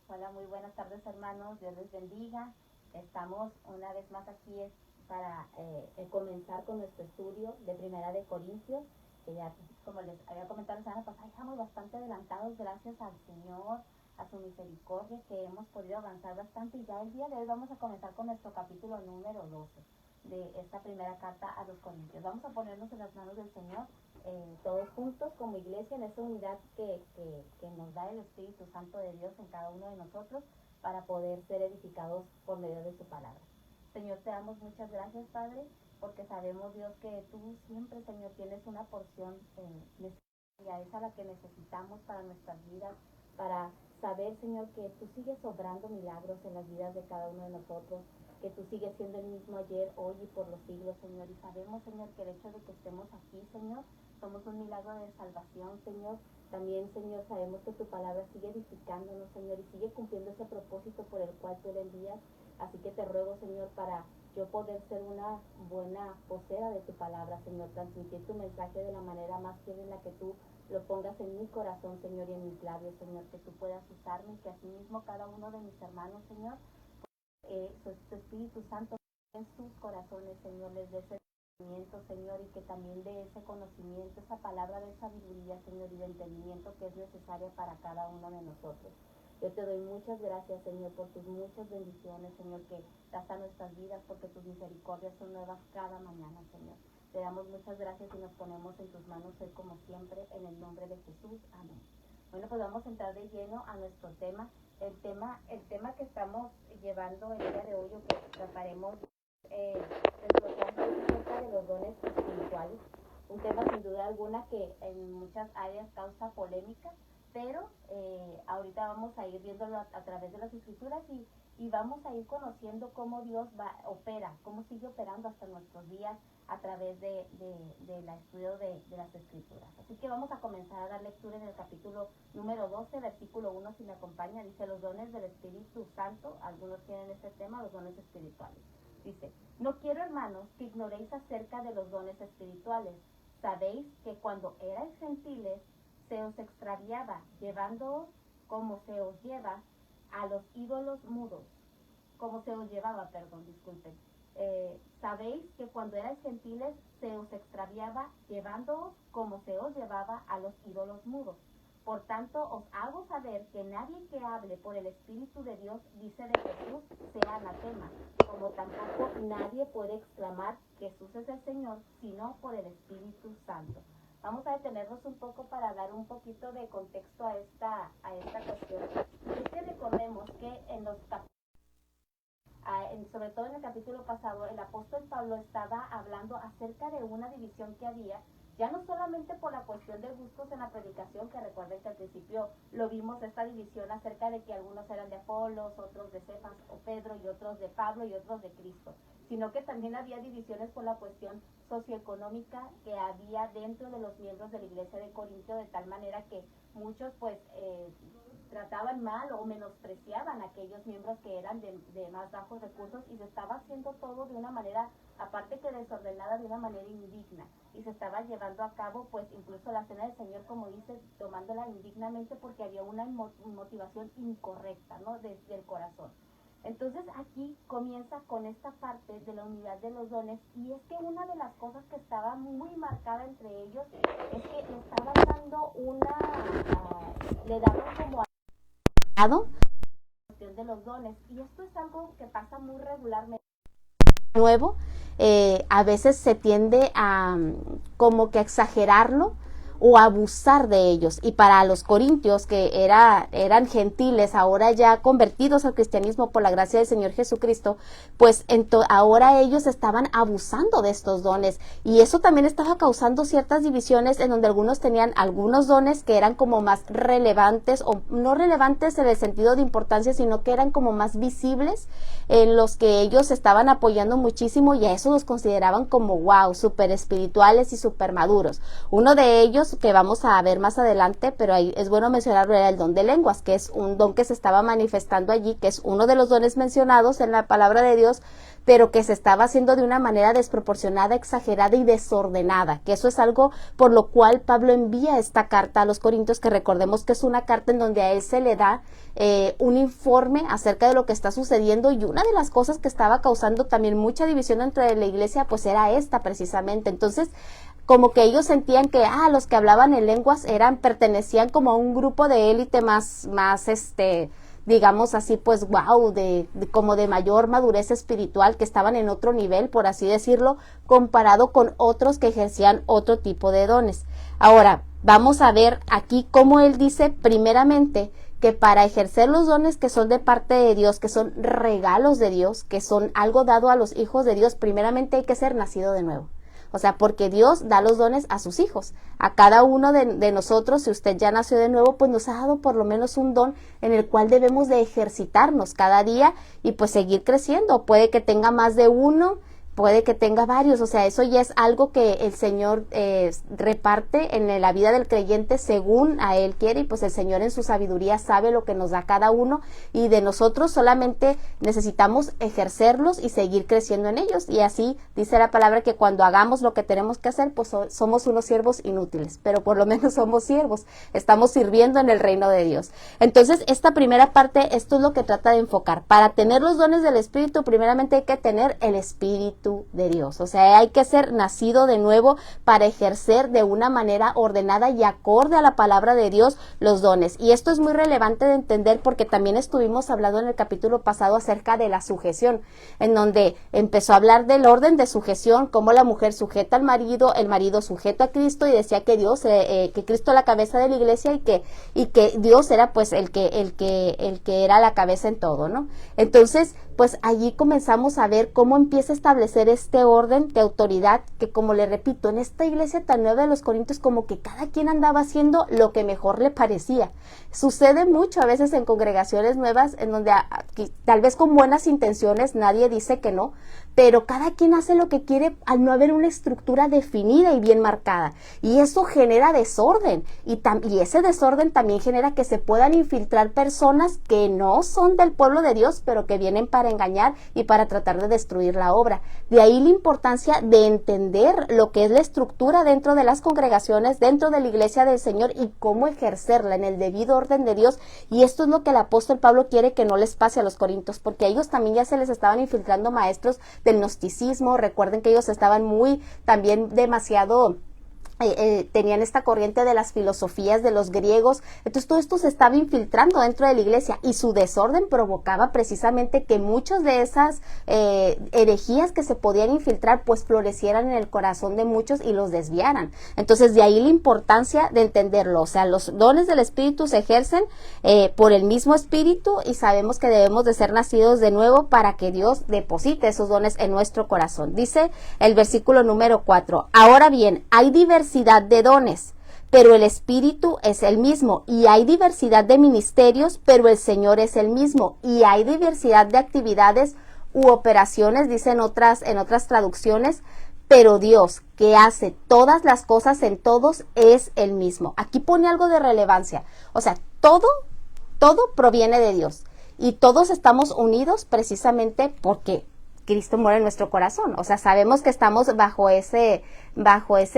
Hola, muy buenas tardes, hermanos. Dios les bendiga. Estamos una vez más aquí para comenzar con nuestro estudio de Primera de Corintios, que ya, como les había comentado la semana pasada, estamos bastante adelantados gracias al Señor, a su misericordia, que hemos podido avanzar bastante, y ya el día de hoy vamos a comenzar con nuestro capítulo número 12 de esta primera carta a los Corintios. Vamos a ponernos en las manos del Señor, todos juntos como iglesia, en esa unidad que nos da el Espíritu Santo de Dios en cada uno de nosotros, para poder ser edificados por medio de su palabra. Señor, te damos muchas gracias, Padre, porque sabemos, Dios, que tú siempre, Señor, tienes una porción necesaria, es a la que necesitamos para nuestras vidas, para saber, Señor, que tú sigues obrando milagros en las vidas de cada uno de nosotros, que tú sigues siendo el mismo ayer, hoy y por los siglos, Señor. Y sabemos, Señor, que el hecho de que estemos aquí, Señor, somos un milagro de salvación, Señor. También, Señor, sabemos que tu palabra sigue edificándonos, Señor, y sigue cumpliendo ese propósito por el cual tú le envías. Así que te ruego, Señor, para yo poder ser una buena vocera de tu palabra, Señor, transmitir tu mensaje de la manera más fiel en la que tú lo pongas en mi corazón, Señor, y en mis labios, Señor, que tú puedas usarme, y que asimismo cada uno de mis hermanos, Señor, tu Espíritu Santo en sus corazones, Señor, les dé ese conocimiento, Señor, y que también de ese conocimiento, esa palabra de sabiduría, Señor, y de entendimiento que es necesaria para cada uno de nosotros. Yo te doy muchas gracias, Señor, por tus muchas bendiciones, Señor, que das a nuestras vidas, porque tus misericordias son nuevas cada mañana, Señor. Te damos muchas gracias y nos ponemos en tus manos hoy como siempre, en el nombre de Jesús. Amén. Bueno, pues vamos a entrar de lleno a nuestro tema. El tema que estamos llevando el día de hoy, o que trataremos acerca de los dones espirituales. Un tema sin duda alguna que en muchas áreas causa polémica, pero ahorita vamos a ir viéndolo a través de las escrituras, y vamos a ir conociendo cómo Dios opera, cómo sigue operando hasta nuestros días a través del estudio de las escrituras. Así que vamos a comenzar a dar lectura en el capítulo número 12, versículo 1, si me acompaña. Dice: los dones del Espíritu Santo. Algunos tienen este tema, los dones espirituales. Dice: no quiero, hermanos, que ignoréis acerca de los dones espirituales. Sabéis que cuando erais gentiles se os extraviaba, llevándoos como se os lleva a los ídolos mudos, sabéis que cuando erais gentiles se os extraviaba, llevándoos como se os llevaba a los ídolos mudos. Por tanto, os hago saber que nadie que hable por el Espíritu de Dios dice de Jesús sea anatema, como tampoco nadie puede exclamar Jesús es el Señor, sino por el Espíritu Santo. Vamos a detenernos un poco para dar un poquito de contexto a esta cuestión. Es que recordemos que sobre todo en el capítulo pasado, el apóstol Pablo estaba hablando acerca de una división que había, ya no solamente por la cuestión de gustos en la predicación, que recuerden que al principio lo vimos, esta división acerca de que algunos eran de Apolos, otros de Cefas o Pedro, y otros de Pablo y otros de Cristo, sino que también había divisiones por la cuestión socioeconómica que había dentro de los miembros de la iglesia de Corintio, de tal manera que muchos trataban mal o menospreciaban a aquellos miembros que eran de más bajos recursos, y se estaba haciendo todo de una manera, aparte que desordenada, de una manera indigna, y se estaba llevando a cabo incluso la cena del Señor, como dice, tomándola indignamente porque había una motivación incorrecta, ¿no?, desde el corazón. Entonces aquí comienza con esta parte de la unidad de los dones, y es que una de las cosas que estaba muy marcada entre ellos es que le estaban dando le daban como la cuestión de los dones, y esto es algo que pasa muy regularmente. Nuevo, a veces se tiende a como que exagerarlo o abusar de ellos, y para los corintios, que eran gentiles, ahora ya convertidos al cristianismo por la gracia del Señor Jesucristo, pues ahora ellos estaban abusando de estos dones, y eso también estaba causando ciertas divisiones, en donde algunos tenían algunos dones que eran como más relevantes, o no relevantes en el sentido de importancia, sino que eran como más visibles, en los que ellos estaban apoyando muchísimo, y a eso los consideraban como wow, súper espirituales y súper maduros. Uno de ellos otros que vamos a ver más adelante, pero ahí es bueno mencionarlo, era el don de lenguas, que es un don que se estaba manifestando allí, que es uno de los dones mencionados en la palabra de Dios, pero que se estaba haciendo de una manera desproporcionada, exagerada y desordenada, que eso es algo por lo cual Pablo envía esta carta a los Corintios, que recordemos que es una carta en donde a él se le da un informe acerca de lo que está sucediendo, y una de las cosas que estaba causando también mucha división entre la iglesia pues era esta precisamente. Entonces como que ellos sentían que los que hablaban en lenguas pertenecían como a un grupo de élite más digamos así, pues wow, como de mayor madurez espiritual, que estaban en otro nivel, por así decirlo, comparado con otros que ejercían otro tipo de dones. Ahora, vamos a ver aquí cómo él dice primeramente que para ejercer los dones que son de parte de Dios, que son regalos de Dios, que son algo dado a los hijos de Dios, primeramente hay que ser nacido de nuevo. O sea, porque Dios da los dones a sus hijos. A cada uno de nosotros, si usted ya nació de nuevo, pues nos ha dado por lo menos un don en el cual debemos de ejercitarnos cada día y pues seguir creciendo. Puede que tenga más de uno, puede que tenga varios, o sea, eso ya es algo que el Señor reparte en la vida del creyente según a Él quiere, y pues el Señor en su sabiduría sabe lo que nos da cada uno, y de nosotros solamente necesitamos ejercerlos y seguir creciendo en ellos, y así dice la palabra que cuando hagamos lo que tenemos que hacer, pues somos unos siervos inútiles, pero por lo menos somos siervos, estamos sirviendo en el reino de Dios. Entonces, esta primera parte, esto es lo que trata de enfocar. Para tener los dones del Espíritu, primeramente hay que tener el Espíritu de Dios, o sea, hay que ser nacido de nuevo para ejercer de una manera ordenada y acorde a la palabra de Dios los dones. Y esto es muy relevante de entender porque también estuvimos hablando en el capítulo pasado acerca de la sujeción, en donde empezó a hablar del orden de sujeción, cómo la mujer sujeta al marido, el marido sujeto a Cristo, y decía que Dios, que Cristo es la cabeza de la iglesia, y que Dios era pues el que era la cabeza en todo, ¿no? Entonces, pues allí comenzamos a ver cómo empieza a establecer este orden de autoridad, que como le repito, en esta iglesia tan nueva de los Corintios, como que cada quien andaba haciendo lo que mejor le parecía. Sucede mucho a veces en congregaciones nuevas, en donde tal vez con buenas intenciones, nadie dice que no, pero cada quien hace lo que quiere al no haber una estructura definida y bien marcada, y eso genera desorden, y ese desorden también genera que se puedan infiltrar personas que no son del pueblo de Dios, pero que vienen para engañar y para tratar de destruir la obra. De ahí la importancia de entender lo que es la estructura dentro de las congregaciones, dentro de la iglesia del Señor, y cómo ejercerla en el debido orden de Dios. Y esto es lo que el apóstol Pablo quiere que no les pase a los corintios, porque a ellos también ya se les estaban infiltrando maestros del gnosticismo. Recuerden que ellos estaban también demasiado tenían esta corriente de las filosofías de los griegos. Entonces todo esto se estaba infiltrando dentro de la iglesia, y su desorden provocaba precisamente que muchas de esas herejías que se podían infiltrar pues florecieran en el corazón de muchos y los desviaran. Entonces de ahí la importancia de entenderlo. O sea, los dones del Espíritu se ejercen por el mismo Espíritu, y sabemos que debemos de ser nacidos de nuevo para que Dios deposite esos dones en nuestro corazón. Dice el versículo número 4: ahora bien, hay diversidad de dones, pero el Espíritu es el mismo, y hay diversidad de ministerios, pero el Señor es el mismo, y hay diversidad de actividades u operaciones, dicen en otras traducciones, pero Dios, que hace todas las cosas en todos, es el mismo. Aquí pone algo de relevancia. O sea, todo proviene de Dios, y todos estamos unidos precisamente porque Cristo muere en nuestro corazón. O sea, sabemos que estamos bajo ese,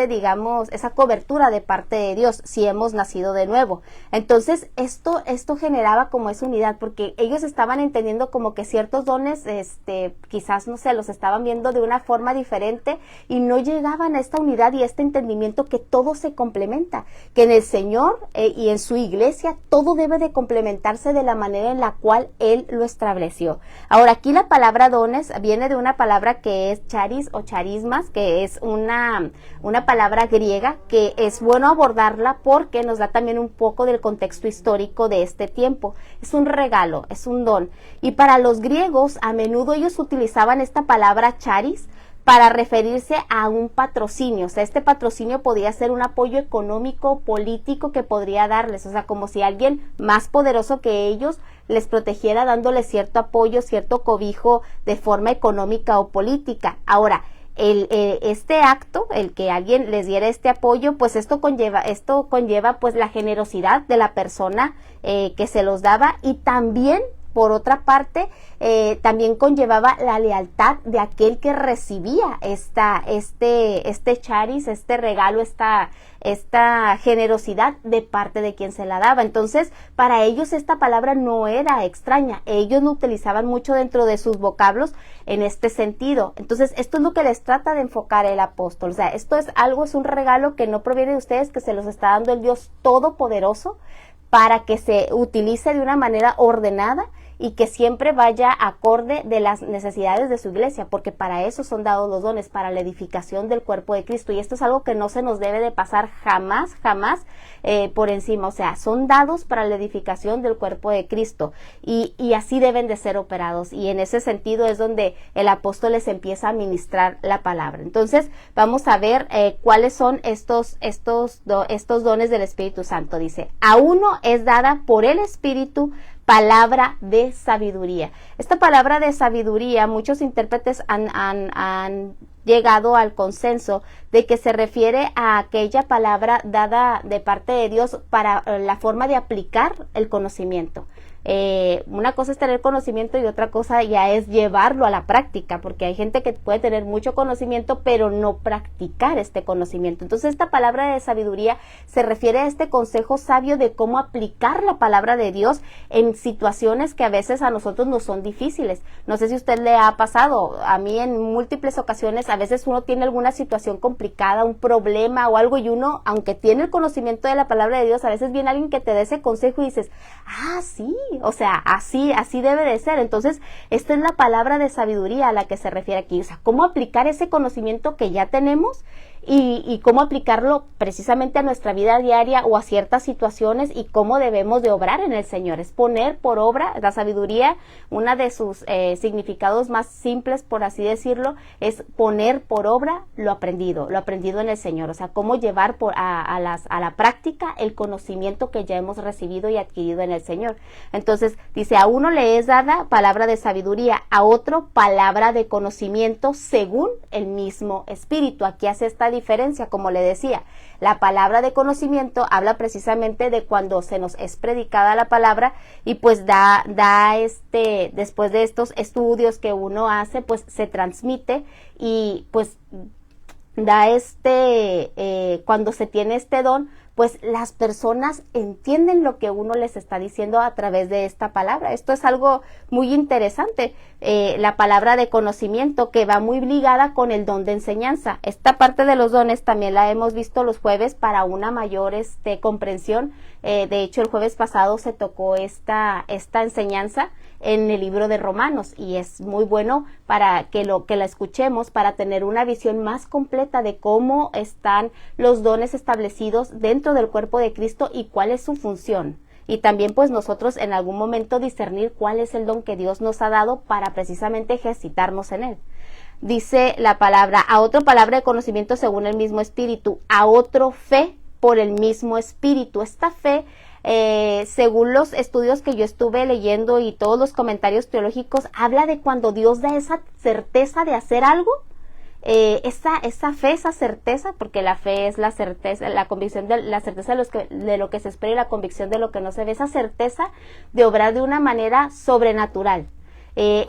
digamos, esa cobertura de parte de Dios, si hemos nacido de nuevo. Entonces, esto generaba como esa unidad, porque ellos estaban entendiendo como que ciertos dones, quizás, no sé, los estaban viendo de una forma diferente, y no llegaban a esta unidad y este entendimiento que todo se complementa, que en el Señor y en su iglesia todo debe de complementarse de la manera en la cual Él lo estableció. Ahora, aquí la palabra dones viene de una palabra que es charis o charismas, que es una palabra griega, que es bueno abordarla porque nos da también un poco del contexto histórico de este tiempo. Es un regalo, es un don. Y para los griegos, a menudo ellos utilizaban esta palabra charis para referirse a un patrocinio. O sea, este patrocinio podía ser un apoyo económico, político que podría darles. O sea, como si alguien más poderoso que ellos les protegiera dándoles cierto apoyo, cierto cobijo de forma económica o política. Ahora, este acto, el que alguien les diera este apoyo, pues esto conlleva pues la generosidad de la persona que se los daba, y también, por otra parte, también conllevaba la lealtad de aquel que recibía este charis, este regalo, esta generosidad de parte de quien se la daba. Entonces, para ellos esta palabra no era extraña, ellos lo utilizaban mucho dentro de sus vocablos en este sentido. Entonces, esto es lo que les trata de enfocar el apóstol. O sea, esto es un regalo que no proviene de ustedes, que se los está dando el Dios Todopoderoso, para que se utilice de una manera ordenada y que siempre vaya acorde de las necesidades de su iglesia, porque para eso son dados los dones, para la edificación del cuerpo de Cristo. Y esto es algo que no se nos debe de pasar jamás por encima. O sea, son dados para la edificación del cuerpo de Cristo, y así deben de ser operados, y en ese sentido es donde el apóstol les empieza a ministrar la palabra. Entonces vamos a ver cuáles son estos dones del Espíritu Santo. Dice: a uno es dada por el Espíritu palabra de sabiduría. Esta palabra de sabiduría, muchos intérpretes han llegado al consenso de que se refiere a aquella palabra dada de parte de Dios para la forma de aplicar el conocimiento. Una cosa es tener conocimiento y otra cosa ya es llevarlo a la práctica, porque hay gente que puede tener mucho conocimiento pero no practicar este conocimiento. Entonces esta palabra de sabiduría se refiere a este consejo sabio de cómo aplicar la palabra de Dios en situaciones que a veces a nosotros nos son difíciles. No sé si a usted le ha pasado, a mí en múltiples ocasiones, a veces uno tiene alguna situación complicada, un problema o algo, y uno, aunque tiene el conocimiento de la palabra de Dios, a veces viene alguien que te dé ese consejo y dices: ah, sí, o sea, así debe de ser. Entonces, esta es la palabra de sabiduría a la que se refiere aquí. O sea, cómo aplicar ese conocimiento que ya tenemos y cómo aplicarlo precisamente a nuestra vida diaria o a ciertas situaciones, y cómo debemos de obrar en el Señor. Es poner por obra la sabiduría. Una de sus significados más simples, por así decirlo, es poner por obra lo aprendido en el Señor. O sea, cómo llevar a la práctica el conocimiento que ya hemos recibido y adquirido en el Señor. Entonces dice: a uno le es dada palabra de sabiduría, a otro palabra de conocimiento según el mismo Espíritu. Aquí hace esta diferencia, como le decía. La palabra de conocimiento habla precisamente de cuando se nos es predicada la palabra, y pues después de estos estudios que uno hace, pues se transmite, y pues cuando se tiene este don, pues las personas entienden lo que uno les está diciendo a través de esta palabra. Esto es algo muy interesante, la palabra de conocimiento, que va muy ligada con el don de enseñanza. Esta parte de los dones también la hemos visto los jueves para una mayor comprensión. De hecho, el jueves pasado se tocó esta enseñanza en el libro de Romanos, y es muy bueno para que la escuchemos, para tener una visión más completa de cómo están los dones establecidos dentro del cuerpo de Cristo y cuál es su función. Y también pues nosotros en algún momento discernir cuál es el don que Dios nos ha dado para precisamente ejercitarnos en él. Dice la palabra: a otro palabra de conocimiento según el mismo Espíritu, a otro fe por el mismo Espíritu. Esta fe, según los estudios que yo estuve leyendo y todos los comentarios teológicos, habla de cuando Dios da esa certeza de hacer algo, esa fe, esa certeza, porque la fe es la certeza, la convicción la certeza de lo que se espera y la convicción de lo que no se ve, esa certeza de obrar de una manera sobrenatural.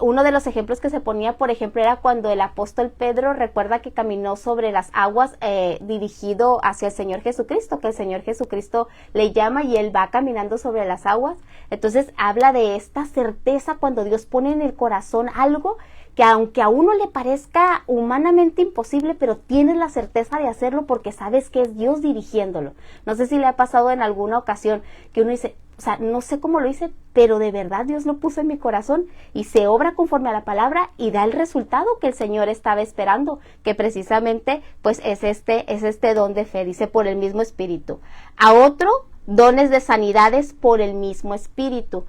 Uno de los ejemplos que se ponía, por ejemplo, era cuando el apóstol Pedro, recuerda que caminó sobre las aguas dirigido hacia el Señor Jesucristo, que el Señor Jesucristo le llama y él va caminando sobre las aguas. Entonces habla de esta certeza cuando Dios pone en el corazón algo que aunque a uno le parezca humanamente imposible, pero tienes la certeza de hacerlo porque sabes que es Dios dirigiéndolo. No sé si le ha pasado en alguna ocasión que uno dice: o sea, no sé cómo lo hice, pero de verdad Dios lo puso en mi corazón, y se obra conforme a la palabra y da el resultado que el Señor estaba esperando, que precisamente pues es este don de fe. Dice: por el mismo Espíritu. A otro, dones de sanidades por el mismo Espíritu.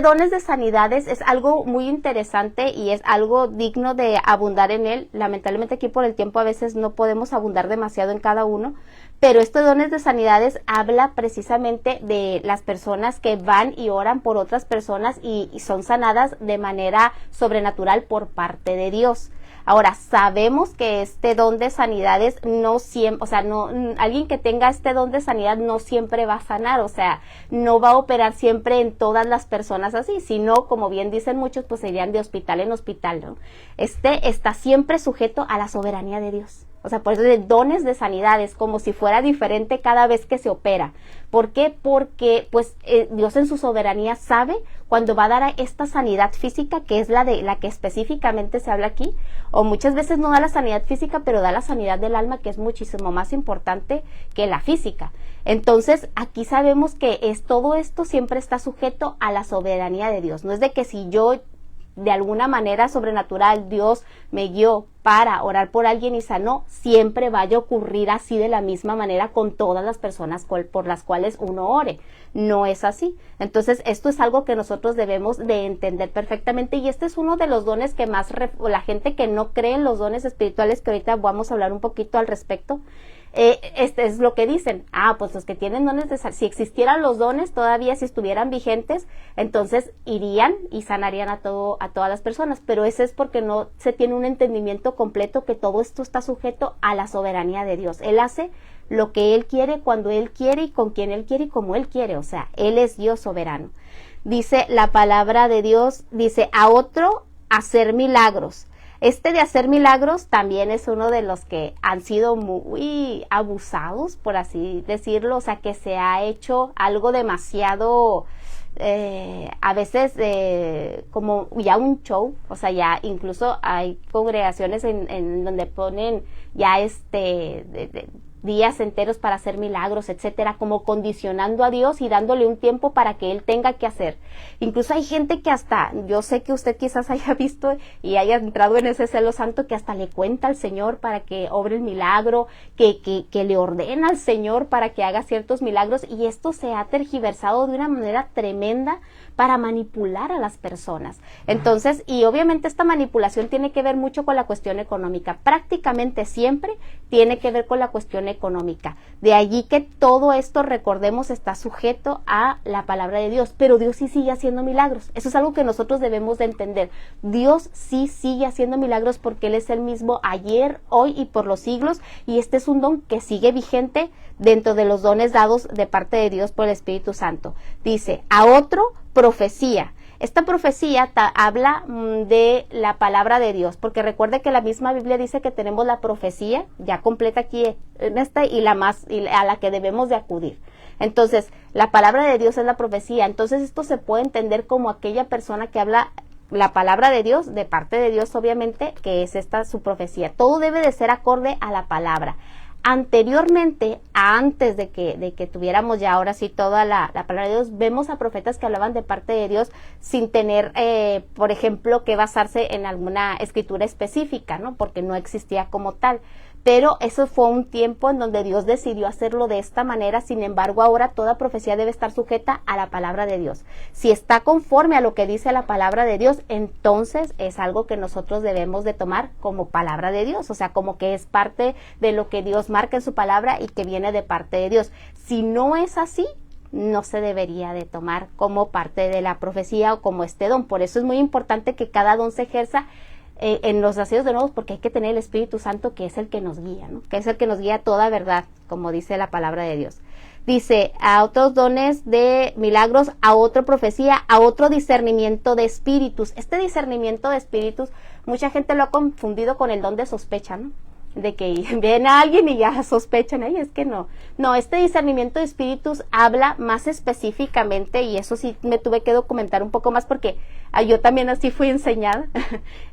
Dones de sanidades es algo muy interesante y es algo digno de abundar en él. Lamentablemente aquí por el tiempo a veces no podemos abundar demasiado en cada uno, pero estos dones de sanidades habla precisamente de las personas que van y oran por otras personas y son sanadas de manera sobrenatural por parte de Dios. Ahora, sabemos que este don de sanidades no siempre, o sea, no, alguien que tenga este don de sanidad no siempre va a sanar, o sea, no va a operar siempre en todas las personas así, sino, como bien dicen muchos, pues irían de hospital en hospital, ¿no? Está siempre sujeto a la soberanía de Dios. O sea, por eso de dones de sanidades, como si fuera diferente cada vez que se opera. ¿Por qué? Porque pues Dios en su soberanía sabe cuando va a dar esta sanidad física, que es la que específicamente se habla aquí, o muchas veces no da la sanidad física, pero da la sanidad del alma, que es muchísimo más importante que la física. Entonces, aquí sabemos que todo esto siempre está sujeto a la soberanía de Dios. No es de que si yo de alguna manera sobrenatural Dios me guió para orar por alguien y sanó, siempre vaya a ocurrir así de la misma manera con todas las personas por las cuales uno ore. No es así. Entonces, esto es algo que nosotros debemos de entender perfectamente, y este es uno de los dones que más la gente que no cree en los dones espirituales, que ahorita vamos a hablar un poquito al respecto, este es lo que dicen, pues los que tienen dones si existieran los dones todavía, si estuvieran vigentes, entonces irían y sanarían a todas las personas, pero eso es porque no se tiene un entendimiento completo que todo esto está sujeto a la soberanía de Dios. Él hace lo que Él quiere, cuando Él quiere y con quien Él quiere y como Él quiere, o sea, Él es Dios soberano. Dice la palabra de Dios, dice a otro hacer milagros. De hacer milagros también es uno de los que han sido muy abusados, por así decirlo, o sea, que se ha hecho algo demasiado, a veces como ya un show, o sea, ya incluso hay congregaciones en donde ponen ya días enteros para hacer milagros, etcétera, como condicionando a Dios y dándole un tiempo para que Él tenga que hacer. Incluso hay gente que hasta, yo sé que usted quizás haya visto y haya entrado en ese celo santo, que hasta le cuenta al Señor para que obre el milagro, que le ordena al Señor para que haga ciertos milagros, y esto se ha tergiversado de una manera tremenda para manipular a las personas. Entonces, y obviamente esta manipulación tiene que ver mucho con la cuestión económica, prácticamente siempre tiene que ver con la cuestión económica. De allí que todo esto, recordemos, está sujeto a la palabra de Dios, pero Dios sí sigue haciendo milagros. Eso es algo que nosotros debemos de entender. Dios sí sigue haciendo milagros porque Él es el mismo ayer, hoy y por los siglos, y este es un don que sigue vigente dentro de los dones dados de parte de Dios por el Espíritu Santo. Dice, a otro, profecía. Esta profecía habla de la palabra de Dios, porque recuerde que la misma Biblia dice que tenemos la profecía ya completa aquí en esta y a la que debemos de acudir. Entonces, la palabra de Dios es la profecía. Entonces, esto se puede entender como aquella persona que habla la palabra de Dios, de parte de Dios, obviamente, que es esta su profecía. Todo debe de ser acorde a la palabra. Anteriormente, antes de que tuviéramos ya ahora sí toda la palabra de Dios, vemos a profetas que hablaban de parte de Dios sin tener, por ejemplo, que basarse en alguna escritura específica, ¿no? Porque no existía como tal. Pero eso fue un tiempo en donde Dios decidió hacerlo de esta manera. Sin embargo, ahora toda profecía debe estar sujeta a la palabra de Dios. Si está conforme a lo que dice la palabra de Dios, entonces es algo que nosotros debemos de tomar como palabra de Dios, o sea, como que es parte de lo que Dios marca en su palabra y que viene de parte de Dios. Si no es así, no se debería de tomar como parte de la profecía o como este don. Por eso es muy importante que cada don se ejerza en los nacidos de nuevo, porque hay que tener el Espíritu Santo, que es el que nos guía, ¿no? Que es el que nos guía a toda verdad, como dice la palabra de Dios. Dice, a otros dones de milagros, a otra profecía, a otro discernimiento de espíritus. Este discernimiento de espíritus, mucha gente lo ha confundido con el don de sospecha, ¿no? De que ven a alguien y ya sospechan, es que no. No, este discernimiento de espíritus habla más específicamente, y eso sí me tuve que documentar un poco más porque yo también así fui enseñada,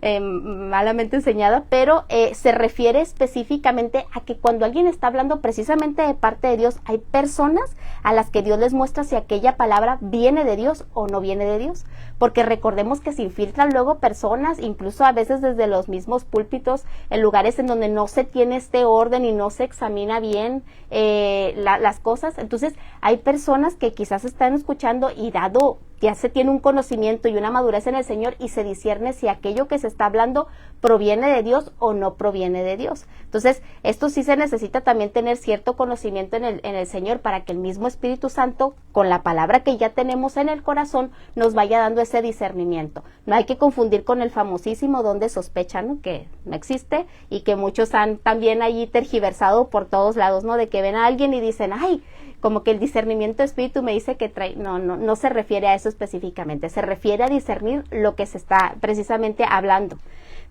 malamente enseñada, pero se refiere específicamente a que cuando alguien está hablando precisamente de parte de Dios, hay personas a las que Dios les muestra si aquella palabra viene de Dios o no viene de Dios, porque recordemos que se infiltran luego personas, incluso a veces desde los mismos púlpitos, en lugares en donde no se tiene este orden y no se examina bien las cosas. Entonces hay personas que quizás están escuchando y dado ya se tiene un conocimiento y una madurez en el Señor y se discierne si aquello que se está hablando proviene de Dios o no proviene de Dios. Entonces, esto sí se necesita también tener cierto conocimiento en el Señor para que el mismo Espíritu Santo, con la palabra que ya tenemos en el corazón, nos vaya dando ese discernimiento. No hay que confundir con el famosísimo don de sospecha, ¿no? Que no existe y que muchos han también allí tergiversado por todos lados, ¿no? De que ven a alguien y dicen, ay, como que el discernimiento de espíritu me dice que trae, no se refiere a eso específicamente, se refiere a discernir lo que se está precisamente hablando.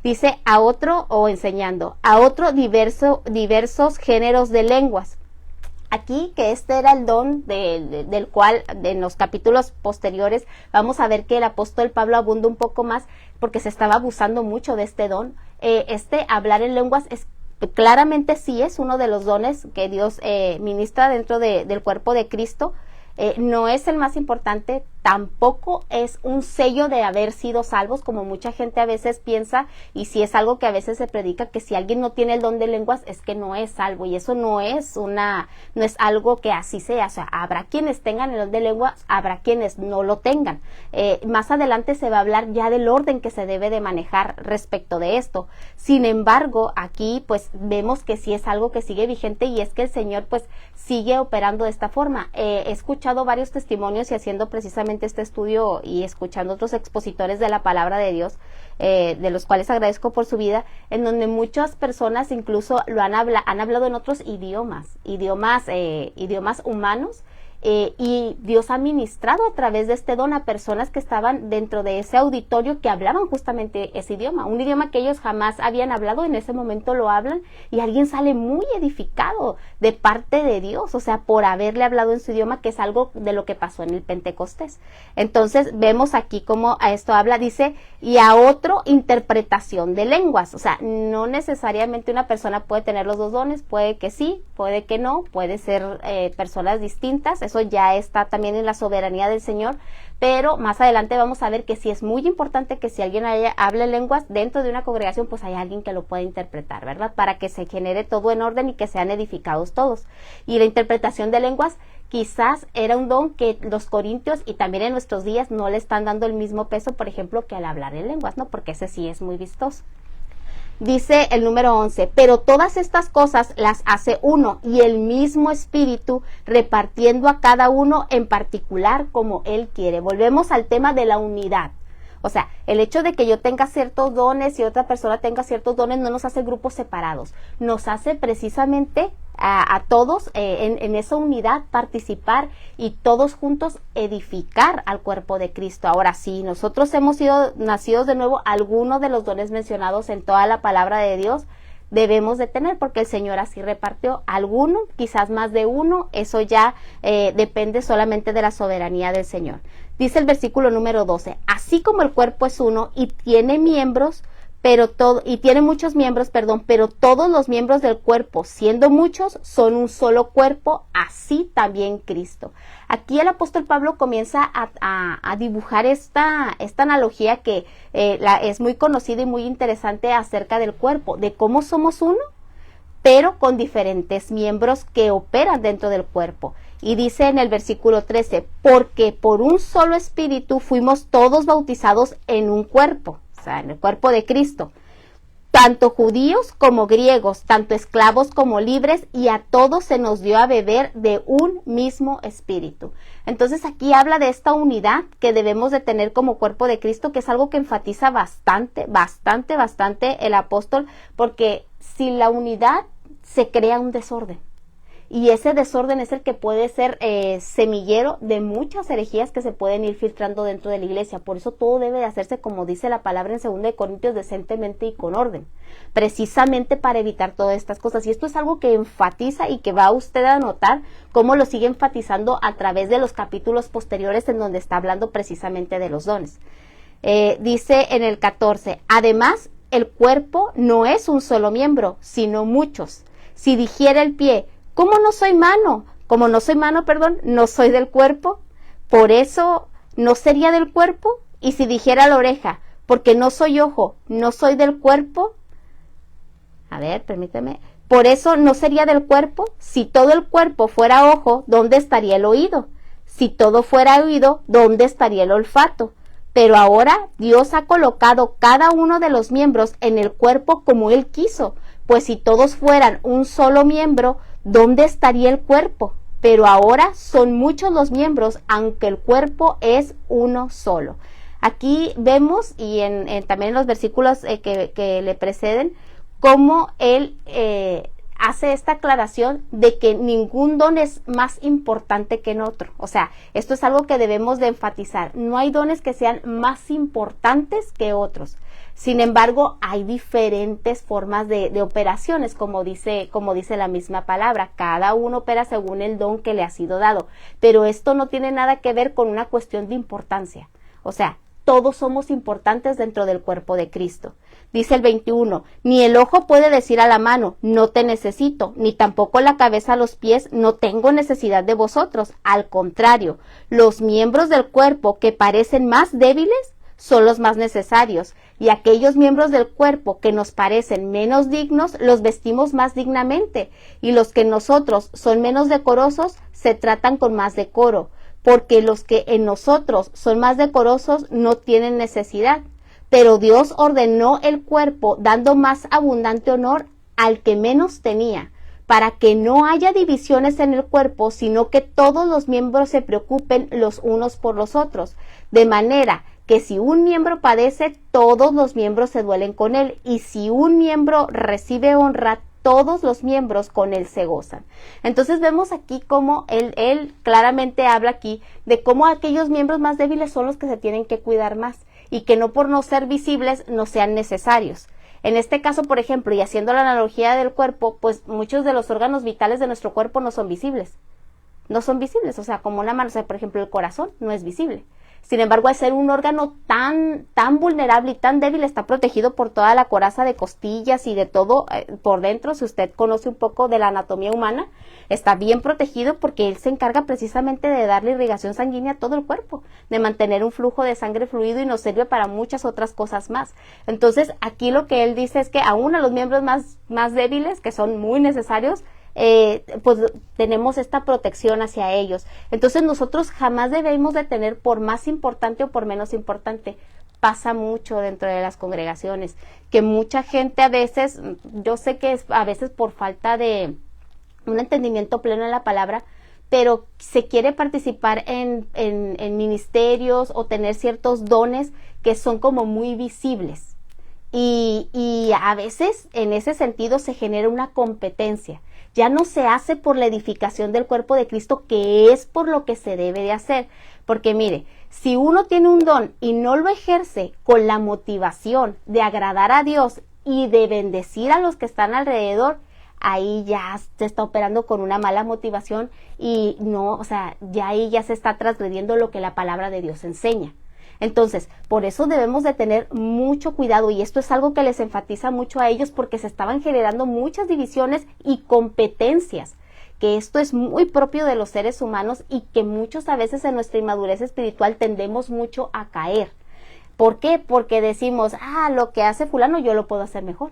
Dice a otro o enseñando, a otro diversos géneros de lenguas. Aquí, que este era el don del cual en los capítulos posteriores vamos a ver que el apóstol Pablo abunda un poco más porque se estaba abusando mucho de este don. Hablar en lenguas es claramente sí es uno de los dones que Dios ministra dentro del cuerpo de Cristo. No es el más importante, tampoco es un sello de haber sido salvos, como mucha gente a veces piensa, y si es algo que a veces se predica, que si alguien no tiene el don de lenguas es que no es salvo, y eso no es algo que así sea. O sea, habrá quienes tengan el don de lenguas, habrá quienes no lo tengan. Más adelante se va a hablar ya del orden que se debe de manejar respecto de esto. Sin embargo, aquí pues vemos que sí es algo que sigue vigente, y es que el Señor pues sigue operando de esta forma. He escuchado varios testimonios y haciendo precisamente este estudio y escuchando otros expositores de la palabra de Dios, de los cuales agradezco por su vida, en donde muchas personas incluso han hablado en otros idiomas humanos, y Dios ha ministrado a través de este don a personas que estaban dentro de ese auditorio que hablaban justamente ese idioma, un idioma que ellos jamás habían hablado, en ese momento lo hablan y alguien sale muy edificado de parte de Dios, o sea, por haberle hablado en su idioma, que es algo de lo que pasó en el Pentecostés. Entonces vemos aquí cómo a esto habla, dice, y a otro interpretación de lenguas. O sea, no necesariamente una persona puede tener los dos dones, puede que sí, puede que no, puede ser personas distintas. Eso ya está también en la soberanía del Señor, pero más adelante vamos a ver que sí es muy importante que si alguien hable lenguas dentro de una congregación, pues hay alguien que lo pueda interpretar, ¿verdad? Para que se genere todo en orden y que sean edificados todos. Y la interpretación de lenguas quizás era un don que los corintios y también en nuestros días no le están dando el mismo peso, por ejemplo, que al hablar en lenguas, ¿no? Porque ese sí es muy vistoso. Dice el número 11, pero todas estas cosas las hace uno y el mismo Espíritu, repartiendo a cada uno en particular como Él quiere. Volvemos al tema de la unidad. O sea, el hecho de que yo tenga ciertos dones y otra persona tenga ciertos dones no nos hace grupos separados, nos hace precisamente a todos en esa unidad participar y todos juntos edificar al cuerpo de Cristo. Ahora, si nosotros hemos sido nacidos de nuevo, algunos de los dones mencionados en toda la palabra de Dios debemos de tener, porque el Señor así repartió alguno, quizás más de uno, eso ya depende solamente de la soberanía del Señor. Dice el versículo número 12, así como el cuerpo es uno y tiene miembros, tiene muchos miembros, pero todos los miembros del cuerpo, siendo muchos, son un solo cuerpo, así también Cristo. Aquí el apóstol Pablo comienza a dibujar esta analogía que es muy conocida y muy interesante acerca del cuerpo, de cómo somos uno, pero con diferentes miembros que operan dentro del cuerpo. Y dice en el versículo 13, porque por un solo espíritu fuimos todos bautizados en un cuerpo, o sea, en el cuerpo de Cristo, tanto judíos como griegos, tanto esclavos como libres, y a todos se nos dio a beber de un mismo espíritu. Entonces aquí habla de esta unidad que debemos de tener como cuerpo de Cristo, que es algo que enfatiza bastante el apóstol, porque sin la unidad se crea un desorden. Y ese desorden es el que puede ser semillero de muchas herejías que se pueden ir filtrando dentro de la iglesia. Por eso todo debe de hacerse, como dice la palabra en 2 Corintios, decentemente y con orden, precisamente para evitar todas estas cosas. Y esto es algo que enfatiza y que va usted a notar cómo lo sigue enfatizando a través de los capítulos posteriores en donde está hablando precisamente de los dones. Dice en el 14, además el cuerpo no es un solo miembro, sino muchos. Si dijera el pie, ¿cómo no soy mano? Como no soy mano, no soy del cuerpo. Por eso no sería del cuerpo. Y si dijera la oreja, porque no soy ojo, no soy del cuerpo. A ver, permíteme. Por eso no sería del cuerpo. Si todo el cuerpo fuera ojo, ¿dónde estaría el oído? Si todo fuera oído, ¿dónde estaría el olfato? Pero ahora Dios ha colocado cada uno de los miembros en el cuerpo como Él quiso, pues si todos fueran un solo miembro, ¿dónde estaría el cuerpo? Pero ahora son muchos los miembros, aunque el cuerpo es uno solo. Aquí vemos, y también en los versículos que le preceden, cómo Él hace esta aclaración de que ningún don es más importante que en otro. O sea, esto es algo que debemos de enfatizar. No hay dones que sean más importantes que otros. Sin embargo, hay diferentes formas de operaciones, como dice la misma palabra. Cada uno opera según el don que le ha sido dado. Pero esto no tiene nada que ver con una cuestión de importancia. O sea, todos somos importantes dentro del cuerpo de Cristo. Dice el 21, ni el ojo puede decir a la mano, no te necesito, ni tampoco la cabeza a los pies, no tengo necesidad de vosotros. Al contrario, los miembros del cuerpo que parecen más débiles son los más necesarios, y aquellos miembros del cuerpo que nos parecen menos dignos, los vestimos más dignamente, y los que en nosotros son menos decorosos, se tratan con más decoro, porque los que en nosotros son más decorosos no tienen necesidad. Pero Dios ordenó el cuerpo dando más abundante honor al que menos tenía, para que no haya divisiones en el cuerpo, sino que todos los miembros se preocupen los unos por los otros, de manera que si un miembro padece, todos los miembros se duelen con él, y si un miembro recibe honra, todos los miembros con él se gozan. Entonces vemos aquí cómo él claramente habla aquí de cómo aquellos miembros más débiles son los que se tienen que cuidar más, y que no por no ser visibles no sean necesarios. En este caso, por ejemplo, y haciendo la analogía del cuerpo, pues muchos de los órganos vitales de nuestro cuerpo no son visibles. No son visibles, o sea, como una mano, o sea, por ejemplo, el corazón no es visible. Sin embargo, al ser un órgano tan vulnerable y tan débil, está protegido por toda la coraza de costillas y de todo por dentro. Si usted conoce un poco de la anatomía humana, está bien protegido porque él se encarga precisamente de darle irrigación sanguínea a todo el cuerpo, de mantener un flujo de sangre fluido, y nos sirve para muchas otras cosas más. Entonces, aquí lo que él dice es que aún a los miembros más débiles, que son muy necesarios, pues tenemos esta protección hacia ellos. Entonces nosotros jamás debemos de tener por más importante o por menos importante. Pasa mucho dentro de las congregaciones, que mucha gente a veces, yo sé que es a veces por falta de un entendimiento pleno en la palabra, pero se quiere participar en ministerios o tener ciertos dones que son como muy visibles. Y a veces en ese sentido se genera una competencia. Ya no se hace por la edificación del cuerpo de Cristo, que es por lo que se debe de hacer. Porque mire, si uno tiene un don y no lo ejerce con la motivación de agradar a Dios y de bendecir a los que están alrededor, ahí ya se está operando con una mala motivación y no, o sea, ya ahí ya se está transgrediendo lo que la palabra de Dios enseña. Entonces, por eso debemos de tener mucho cuidado, y esto es algo que les enfatiza mucho a ellos, porque se estaban generando muchas divisiones y competencias, que esto es muy propio de los seres humanos y que muchos a veces en nuestra inmadurez espiritual tendemos mucho a caer. ¿Por qué? Porque decimos, lo que hace fulano yo lo puedo hacer mejor.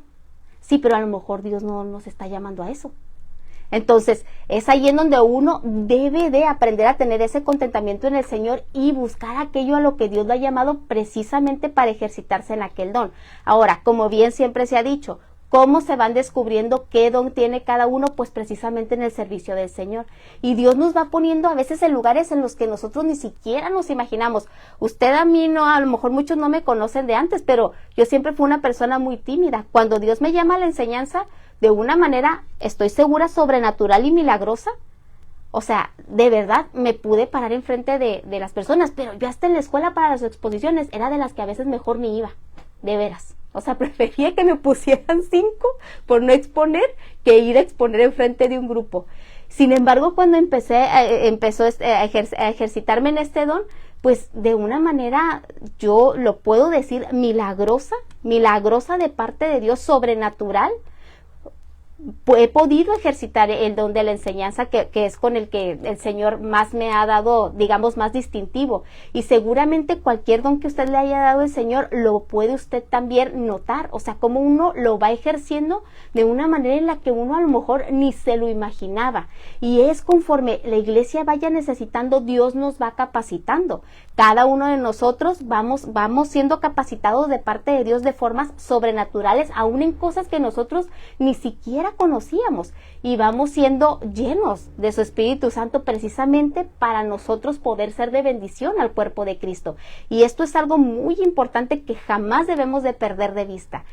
Sí, pero a lo mejor Dios no nos está llamando a eso. Entonces, es ahí en donde uno debe de aprender a tener ese contentamiento en el Señor y buscar aquello a lo que Dios lo ha llamado precisamente para ejercitarse en aquel don. Ahora, como bien siempre se ha dicho, ¿cómo se van descubriendo qué don tiene cada uno? Pues precisamente en el servicio del Señor. Y Dios nos va poniendo a veces en lugares en los que nosotros ni siquiera nos imaginamos. Usted a mí no, a lo mejor muchos no me conocen de antes, pero yo siempre fui una persona muy tímida. Cuando Dios me llama a la enseñanza, de una manera, estoy segura, sobrenatural y milagrosa, o sea, de verdad me pude parar enfrente de las personas, pero yo hasta en la escuela para las exposiciones era de las que a veces mejor ni iba, de veras. O sea, prefería que me pusieran 5 por no exponer que ir a exponer enfrente de un grupo. Sin embargo, cuando empezó a ejercitarme en este don, pues de una manera, yo lo puedo decir, milagrosa de parte de Dios, sobrenatural, he podido ejercitar el don de la enseñanza, que es con el que el Señor más me ha dado, digamos, más distintivo. Y seguramente cualquier don que usted le haya dado el Señor, lo puede usted también notar. O sea, como uno lo va ejerciendo de una manera en la que uno a lo mejor ni se lo imaginaba. Y es conforme la iglesia vaya necesitando, Dios nos va capacitando. Cada uno de nosotros vamos siendo capacitados de parte de Dios de formas sobrenaturales, aún en cosas que nosotros ni siquiera conocíamos, y vamos siendo llenos de su Espíritu Santo precisamente para nosotros poder ser de bendición al cuerpo de Cristo. Y esto es algo muy importante que jamás debemos de perder de vista.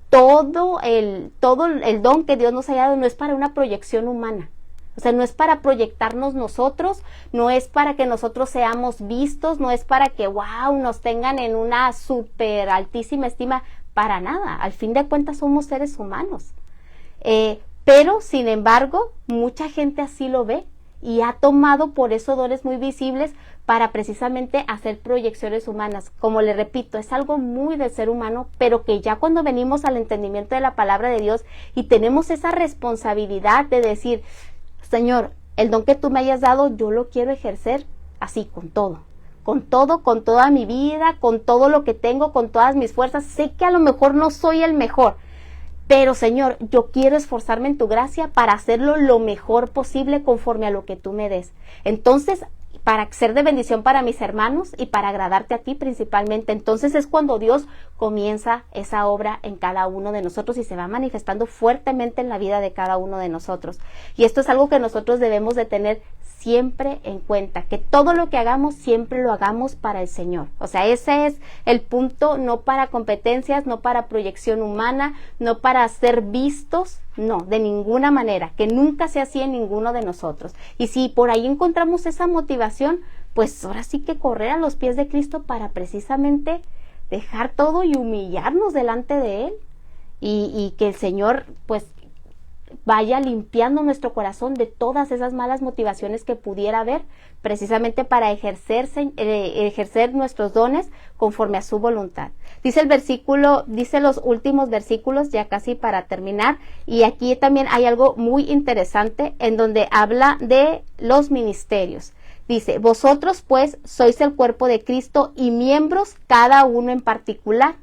Todo el don que Dios nos ha dado no es para una proyección humana. O sea, no es para proyectarnos nosotros, no es para que nosotros seamos vistos, no es para que, wow, nos tengan en una súper altísima estima, para nada. Al fin de cuentas somos seres humanos. Pero, sin embargo, mucha gente así lo ve y ha tomado por eso dones muy visibles para precisamente hacer proyecciones humanas. Como le repito, es algo muy del ser humano, pero que ya cuando venimos al entendimiento de la palabra de Dios y tenemos esa responsabilidad de decir, Señor, el don que tú me hayas dado, yo lo quiero ejercer así, con toda mi vida, con todo lo que tengo, con todas mis fuerzas. Sé que a lo mejor no soy el mejor, pero Señor, yo quiero esforzarme en tu gracia para hacerlo lo mejor posible conforme a lo que tú me des. Entonces, para ser de bendición para mis hermanos y para agradarte a ti principalmente. Entonces es cuando Dios comienza esa obra en cada uno de nosotros y se va manifestando fuertemente en la vida de cada uno de nosotros. Y esto es algo que nosotros debemos de tener siempre en cuenta, que todo lo que hagamos siempre lo hagamos para el Señor. O sea, ese es el punto, no para competencias, no para proyección humana, no para ser vistos, no, de ninguna manera, que nunca sea así en ninguno de nosotros. Y si por ahí encontramos esa motivación, pues ahora sí que correr a los pies de Cristo para precisamente dejar todo y humillarnos delante de Él y que el Señor pues vaya limpiando nuestro corazón de todas esas malas motivaciones que pudiera haber, precisamente para ejercer nuestros dones conforme a su voluntad. Dice el versículo, dice los últimos versículos, ya casi para terminar, y aquí también hay algo muy interesante en donde habla de los ministerios. Dice, vosotros pues sois el cuerpo de Cristo y miembros cada uno en particular.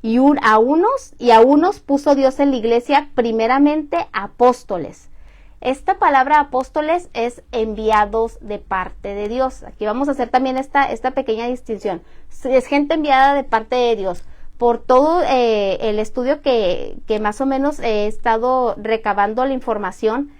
Y a unos puso Dios en la iglesia primeramente apóstoles. Esta palabra apóstoles es enviados de parte de Dios. Aquí vamos a hacer también esta pequeña distinción. Es gente enviada de parte de Dios. Por todo el estudio que más o menos he estado recabando la información,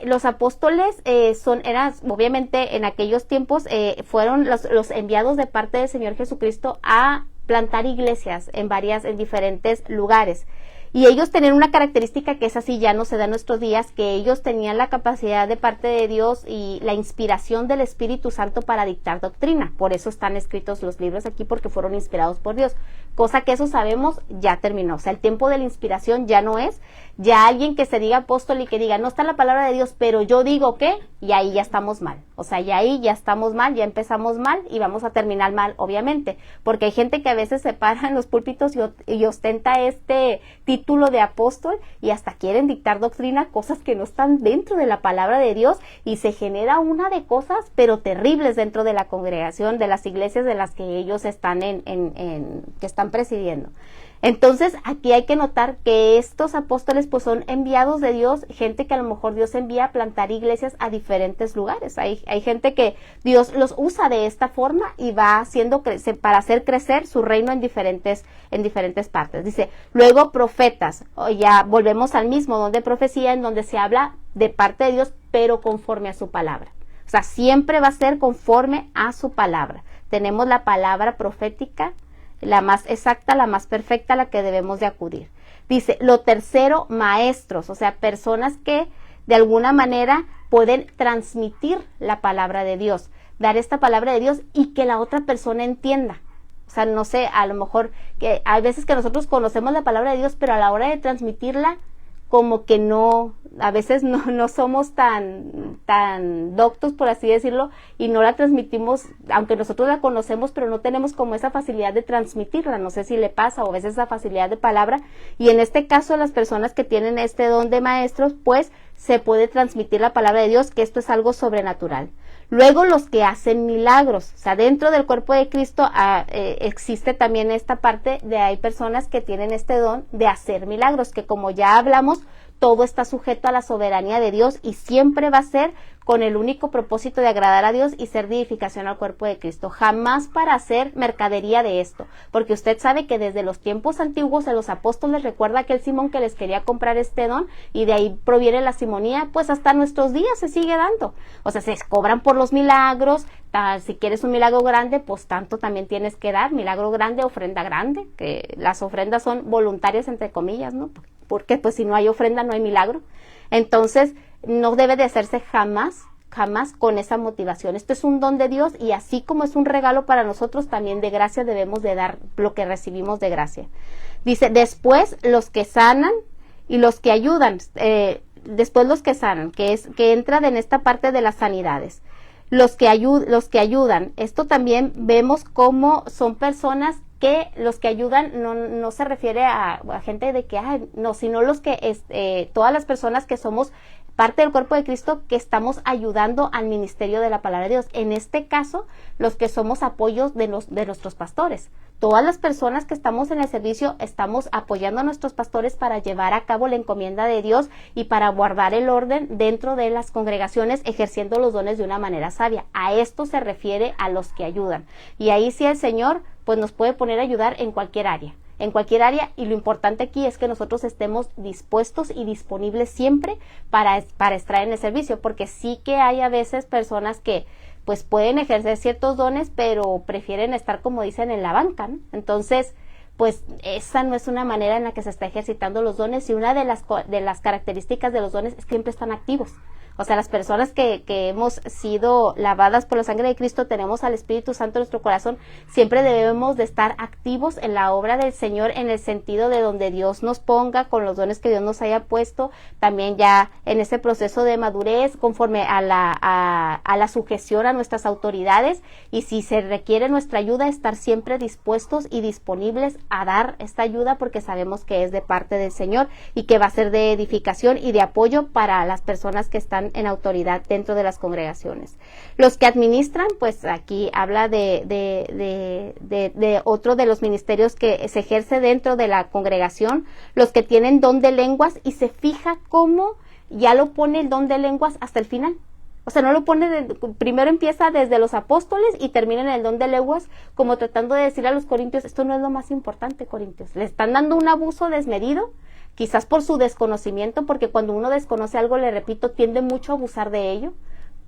los apóstoles eran obviamente en aquellos tiempos fueron los enviados de parte del Señor Jesucristo a plantar iglesias en diferentes lugares. Y ellos tenían una característica que es así, ya no se da en nuestros días, que ellos tenían la capacidad de parte de Dios y la inspiración del Espíritu Santo para dictar doctrina. Por eso están escritos los libros aquí, porque fueron inspirados por Dios. Cosa que eso sabemos ya terminó. O sea, el tiempo de la inspiración ya no es. Ya alguien que se diga apóstol y que diga, no está la palabra de Dios, pero yo digo que, y ahí ya estamos mal. O sea, ya ahí ya estamos mal, ya empezamos mal y vamos a terminar mal, obviamente. Porque hay gente que a veces se para en los púlpitos y ostenta este título de apóstol y hasta quieren dictar doctrina, cosas que no están dentro de la palabra de Dios, y se genera una de cosas pero terribles dentro de la congregación, de las iglesias de las que ellos están que están presidiendo. Entonces aquí hay que notar que estos apóstoles pues son enviados de Dios, gente que a lo mejor Dios envía a plantar iglesias a diferentes lugares. Hay gente que Dios los usa de esta forma y va haciendo para hacer crecer su reino en diferentes partes. Dice, luego profetas, ya volvemos al mismo don de profecía, en donde se habla de parte de Dios, pero conforme a su palabra. O sea, siempre va a ser conforme a su palabra. Tenemos la palabra profética, la más exacta, la más perfecta, a la que debemos de acudir. Dice, lo tercero, maestros, o sea, personas que de alguna manera pueden transmitir la palabra de Dios, dar esta palabra de Dios y que la otra persona entienda. O sea, no sé, a lo mejor que hay veces que nosotros conocemos la palabra de Dios, pero a la hora de transmitirla como que no, a veces no somos tan doctos, por así decirlo, y no la transmitimos, aunque nosotros la conocemos, pero no tenemos como esa facilidad de transmitirla. No sé si le pasa, o a veces esa facilidad de palabra, y en este caso las personas que tienen este don de maestros, pues se puede transmitir la palabra de Dios, que esto es algo sobrenatural. Luego los que hacen milagros, o sea, dentro del cuerpo de Cristo existe también esta parte de hay personas que tienen este don de hacer milagros, que como ya hablamos, todo está sujeto a la soberanía de Dios y siempre va a ser con el único propósito de agradar a Dios y ser de edificación al cuerpo de Cristo, jamás para hacer mercadería de esto, porque usted sabe que desde los tiempos antiguos a los apóstoles, recuerda aquel Simón que les quería comprar este don y de ahí proviene la simonía, pues hasta nuestros días se sigue dando, o sea, se cobran por los milagros, si quieres un milagro grande, pues tanto también tienes que dar, milagro grande, ofrenda grande, que las ofrendas son voluntarias entre comillas, ¿no? Porque pues si no hay ofrenda no hay milagro, entonces no debe de hacerse jamás con esa motivación. Esto es un don de Dios y así como es un regalo para nosotros, también de gracia debemos de dar lo que recibimos de gracia. Dice, después los que sanan y los que ayudan, después los que sanan, que entra en esta parte de las sanidades. Los que ayudan, esto también vemos cómo son personas que los que ayudan no se refiere a gente de que, no, sino los que, todas las personas que somos parte del cuerpo de Cristo que estamos ayudando al ministerio de la palabra de Dios. En este caso, los que somos apoyos de nuestros pastores. Todas las personas que estamos en el servicio estamos apoyando a nuestros pastores para llevar a cabo la encomienda de Dios y para guardar el orden dentro de las congregaciones, ejerciendo los dones de una manera sabia. A esto se refiere a los que ayudan. Y ahí sí el Señor pues nos puede poner a ayudar en cualquier área, y lo importante aquí es que nosotros estemos dispuestos y disponibles siempre para estar en el servicio, porque sí que hay a veces personas que pues pueden ejercer ciertos dones, pero prefieren estar, como dicen, en la banca, ¿no? Entonces, pues esa no es una manera en la que se está ejercitando los dones, y una de las características de los dones es que siempre están activos. O sea, las personas que hemos sido lavadas por la sangre de Cristo, tenemos al Espíritu Santo en nuestro corazón, siempre debemos de estar activos en la obra del Señor, en el sentido de donde Dios nos ponga, con los dones que Dios nos haya puesto, también ya en ese proceso de madurez, conforme a la sujeción a nuestras autoridades, y si se requiere nuestra ayuda, estar siempre dispuestos y disponibles a dar esta ayuda, porque sabemos que es de parte del Señor y que va a ser de edificación y de apoyo para las personas que están en autoridad dentro de las congregaciones. Los que administran, pues aquí habla de otro de los ministerios que se ejerce dentro de la congregación, los que tienen don de lenguas, y se fija cómo ya lo pone el don de lenguas hasta el final. O sea, no lo pone, primero empieza desde los apóstoles y termina en el don de lenguas, como tratando de decir a los corintios, esto no es lo más importante, corintios. Le están dando un abuso desmedido, quizás por su desconocimiento, porque cuando uno desconoce algo, le repito, tiende mucho a abusar de ello,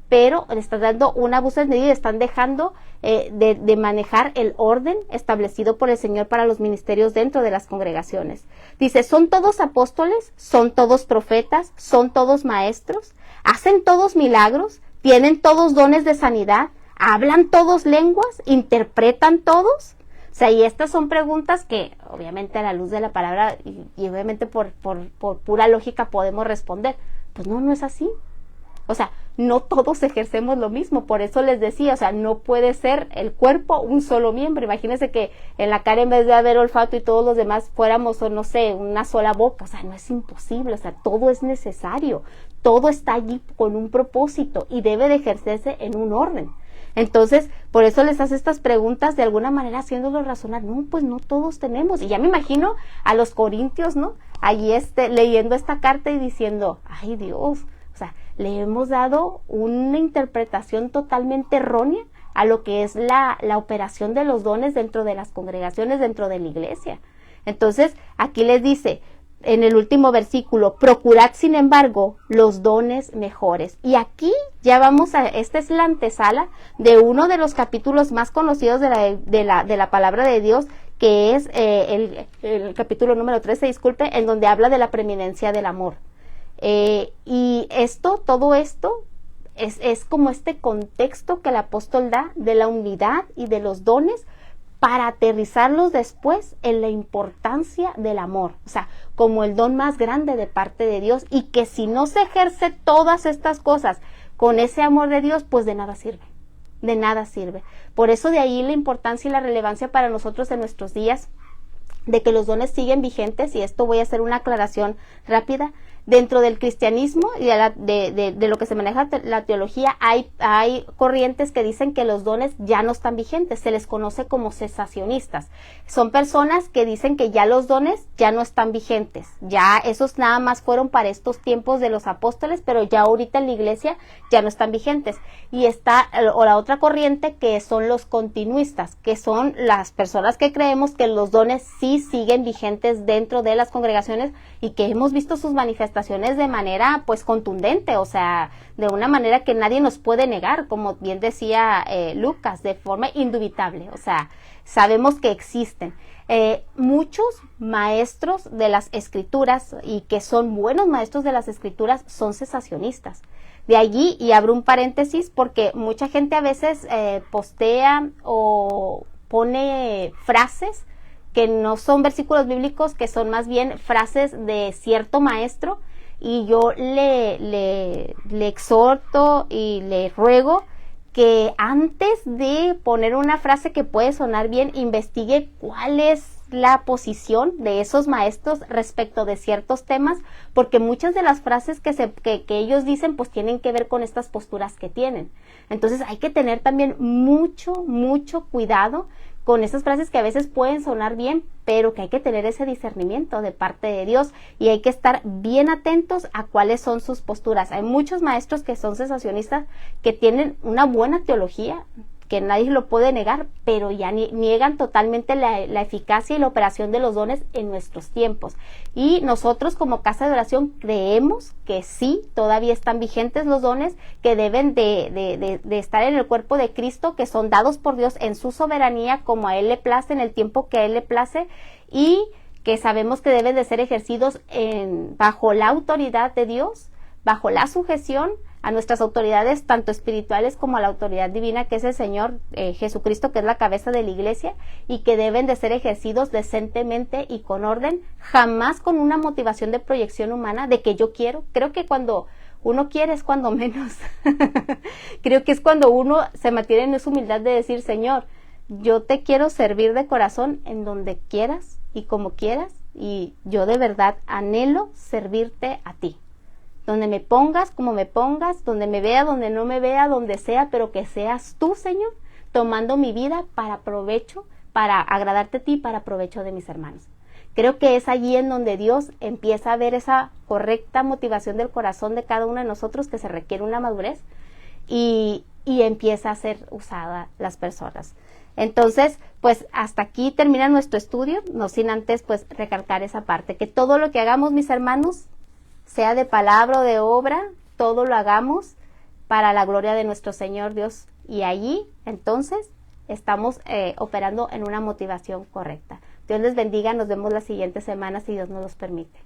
pero le están dando un abuso desmedido y están dejando de manejar el orden establecido por el Señor para los ministerios dentro de las congregaciones. Dice, ¿son todos apóstoles? ¿Son todos profetas? ¿Son todos maestros? ¿Hacen todos milagros? ¿Tienen todos dones de sanidad? ¿Hablan todos lenguas? ¿Interpretan todos? O sea, y estas son preguntas que obviamente a la luz de la palabra y obviamente por pura lógica podemos responder. Pues no es así. O sea, no todos ejercemos lo mismo, por eso les decía, o sea, no puede ser el cuerpo un solo miembro. Imagínense que en la cara, en vez de haber olfato y todos los demás fuéramos, o no sé, una sola boca. O sea, no es imposible, o sea, todo es necesario, todo está allí con un propósito y debe de ejercerse en un orden. Entonces, por eso les hace estas preguntas, de alguna manera haciéndolos razonar. No, pues no todos tenemos. Y ya me imagino a los corintios, ¿no? Allí leyendo esta carta y diciendo, ay Dios, o sea, le hemos dado una interpretación totalmente errónea a lo que es la operación de los dones dentro de las congregaciones, dentro de la iglesia. Entonces, aquí les dice, en el último versículo, procurad sin embargo los dones mejores. Y aquí ya vamos esta es la antesala de uno de los capítulos más conocidos de la palabra de Dios, que es el capítulo número 13, disculpe, en donde habla de la preeminencia del amor. Y todo esto es como este contexto que el apóstol da de la unidad y de los dones para aterrizarlos después en la importancia del amor, o sea, como el don más grande de parte de Dios, y que si no se ejerce todas estas cosas con ese amor de Dios, pues de nada sirve, de nada sirve. Por eso de ahí la importancia y la relevancia para nosotros en nuestros días, de que los dones siguen vigentes, y esto voy a hacer una aclaración rápida. Dentro del cristianismo y de lo que se maneja la teología, hay corrientes que dicen que los dones ya no están vigentes, se les conoce como cesacionistas. Son personas que dicen que ya los dones ya no están vigentes, ya esos nada más fueron para estos tiempos de los apóstoles, pero ya ahorita en la iglesia ya no están vigentes. Y está o la otra corriente, que son los continuistas, que son las personas que creemos que los dones sí siguen vigentes dentro de las congregaciones y que hemos visto sus manifestaciones de manera pues contundente, o sea, de una manera que nadie nos puede negar, como bien decía Lucas, de forma indubitable, o sea, sabemos que existen. Muchos maestros de las escrituras, y que son buenos maestros de las escrituras, son cesacionistas. De allí, y abro un paréntesis, porque mucha gente a veces postea o pone frases que no son versículos bíblicos, que son más bien frases de cierto maestro, y yo le exhorto y le ruego que antes de poner una frase que puede sonar bien, investigue cuál es la posición de esos maestros respecto de ciertos temas, porque muchas de las frases que ellos dicen pues tienen que ver con estas posturas que tienen. Entonces hay que tener también mucho cuidado con esas frases que a veces pueden sonar bien, pero que hay que tener ese discernimiento de parte de Dios, y hay que estar bien atentos a cuáles son sus posturas. Hay muchos maestros que son cesacionistas, que tienen una buena teología, que nadie lo puede negar, pero ya niegan totalmente la eficacia y la operación de los dones en nuestros tiempos. Y nosotros como casa de oración creemos que sí, todavía están vigentes los dones, que deben de estar en el cuerpo de Cristo, que son dados por Dios en su soberanía, como a Él le place, en el tiempo que a Él le place, y que sabemos que deben de ser ejercidos bajo la autoridad de Dios, bajo la sujeción a nuestras autoridades, tanto espirituales como a la autoridad divina, que es el Señor Jesucristo, que es la cabeza de la iglesia, y que deben de ser ejercidos decentemente y con orden, jamás con una motivación de proyección humana, de que yo quiero. Creo que cuando uno quiere es cuando menos. Creo que es cuando uno se mantiene en esa humildad de decir, Señor, yo te quiero servir de corazón en donde quieras y como quieras, y yo de verdad anhelo servirte a ti. Donde me pongas, como me pongas, donde me vea, donde no me vea, donde sea, pero que seas tú, Señor, tomando mi vida para provecho, para agradarte a ti, para provecho de mis hermanos. Creo que es allí en donde Dios empieza a ver esa correcta motivación del corazón de cada uno de nosotros, que se requiere una madurez, y empieza a ser usada las personas. Entonces, pues hasta aquí termina nuestro estudio, no sin antes pues recalcar esa parte, que todo lo que hagamos, mis hermanos, sea de palabra o de obra, todo lo hagamos para la gloria de nuestro Señor Dios, y allí entonces estamos operando en una motivación correcta. Dios les bendiga, nos vemos la siguiente semana si Dios nos los permite.